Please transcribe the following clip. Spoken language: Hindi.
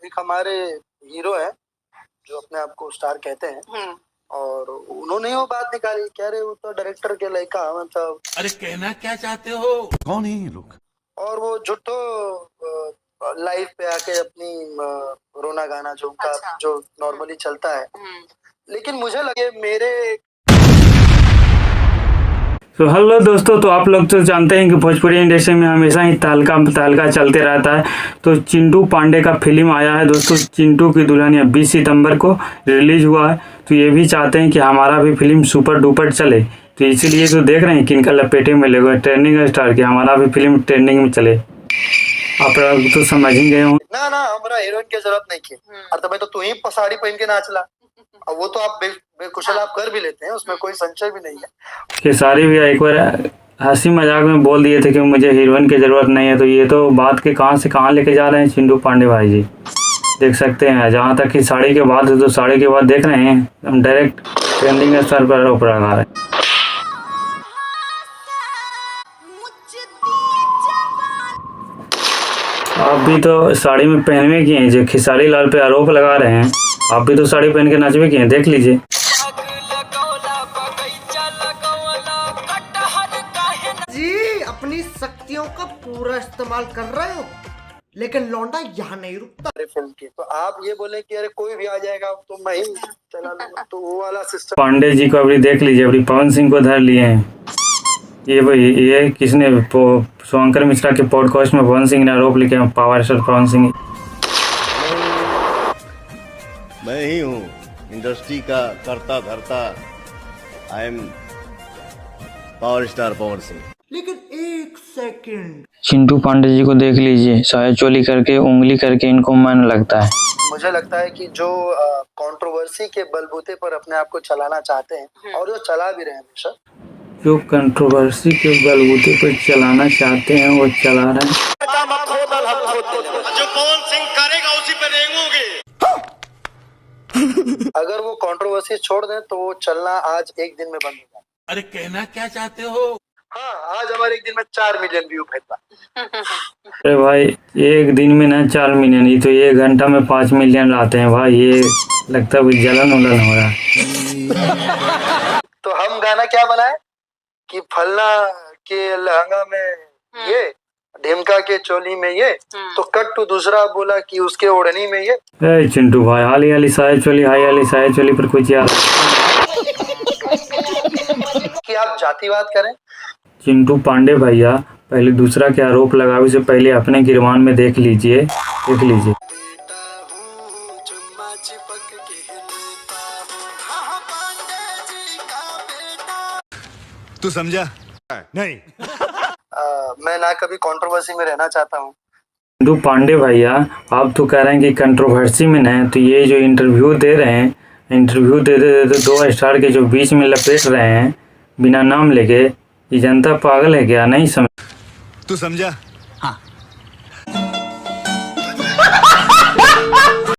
एक हमारे हीरो हैं जो अपने आप को स्टार कहते हैं, और उन्होंने वो बात निकाली, कह रहे वो तो डायरेक्टर के लड़का मतलब। अरे कहना क्या चाहते हो? कौन है ये लोग? और वो झूठो लाइव पे आके अपनी रोना गाना जो उनका जो नॉर्मली चलता है, लेकिन मुझे लगे मेरे। तो हेलो दोस्तों, तो आप लोग तो जानते हैं कि भोजपुरी इंडस्ट्री में हमेशा ही तहलका चलते रहता है। तो चिंटू पांडे का फिल्म आया है दोस्तों, चिंटू की दुल्हनिया 20 सितंबर को रिलीज हुआ है। तो ये भी चाहते हैं कि हमारा भी फिल्म सुपर डुपर चले, तो इसीलिए तो देख रहे हैं कि इनका लपेटे में लगे ट्रेंडिंग स्टार की हमारा भी फिल्म ट्रेंडिंग में चले। आप लोग तो समझ ही गए हो ना हमारा हीरोइन की जरूरत नहीं की। अरे तो तू ही साड़ी पहन के नाचला, और वो तो आप बेकुशल आप कर भी लेते हैं, उसमें कोई संशय भी नहीं है। खेसारी भी एक बार हंसी मजाक में बोल दिए थे कि मुझे हीरोइन की जरूरत नहीं है। तो ये तो बात के कहां से कहां लेके जा रहे हैं चिंटू पांडे भाई जी, देख सकते हैं। जहां तक कि साड़ी के बाद है, तो साड़ी के बाद देख रहे हैं हम डायरेक्ट ट्रेंडिंग स्टार पर ऊपर आ रहे हैं। आप भी तो साड़ी में पहनवे किए हैं, जो खेसारी लाल पे आरोप लगा रहे हैं, आप भी तो साड़ी पहन के नाचवे किए हैं, देख लीजिए। जी अपनी शक्तियों का पूरा इस्तेमाल कर रहे हो, लेकिन लौंडा यहाँ नहीं रुकता। फिल्म की तो आप ये बोले कि अरे कोई भी आ जाएगा तो मैं ही चला लूंगा, तो वो वाला सिस्टम। पांडे जी को अभी देख लीजिए, अभी पवन सिंह को धर लिए हैं। ये किसने शंकर मिश्रा के पॉडकास्ट में पवन सिंह ने आरोप लिखे, पावर स्टार पवन सिंह। मैं ही हूँ इंडस्ट्री का करता धरता, I am power star Pawan Singh. लेकिन एक सेकंड, चिंटू पांडे जी को देख लीजिए, साया चोली करके उंगली करके इनको मन लगता है। मुझे लगता है कि जो कंट्रोवर्सी के बलबूते पर अपने आप को चलाना चाहते हैं, और जो चला भी रहे हैं हमेशा, जो कंट्रोवर्सी के बलबूते पर चलाना चाहते हैं वो चला रहे हैं। जो पवन सिंह करेगा उसी पे रेंगोगे। अगर वो कंट्रोवर्सी छोड़ दें तो वो चलना आज एक दिन में बंद हो जाए। अरे कहना क्या चाहते हो? हाँ, आज हमारे एक दिन में 4 मिलियन व्यू भेजता। अरे भाई एक दिन में ना 4 मिलियन, ही तो 1 घंटा में 5 मिलियन लाते हैं भाई। ये लगता है जलन उलन हो रहा है। तो हम गाना क्या बनाए कि फलना के लहंगा में ये, ढिमका के चोली में ये, तो कट टू दूसरा बोला कि उसके ओढ़नी में ये। चिंटू भाई हाली साया चोली, हाली साया चोली पर कुछ याद कि आप जातिवाद करें। चिंटू पांडे भैया पहले दूसरा के आरोप लगावे से पहले अपने गिरवान में देख लीजिए। तू समझा नहीं? मैं ना कभी कंट्रोवर्सी में रहना चाहता हूँ। चिंटू पांडे भैया आप तो कह रहे हैं कि कंट्रोवर्सी में नहीं, तो ये जो इंटरव्यू दे रहे हैं, इंटरव्यू देते 2 स्टार के जो बीच में लपेट रहे हैं बिना नाम लेके, ये जनता पागल है क्या? नहीं समझ। तू समझा? हाँ।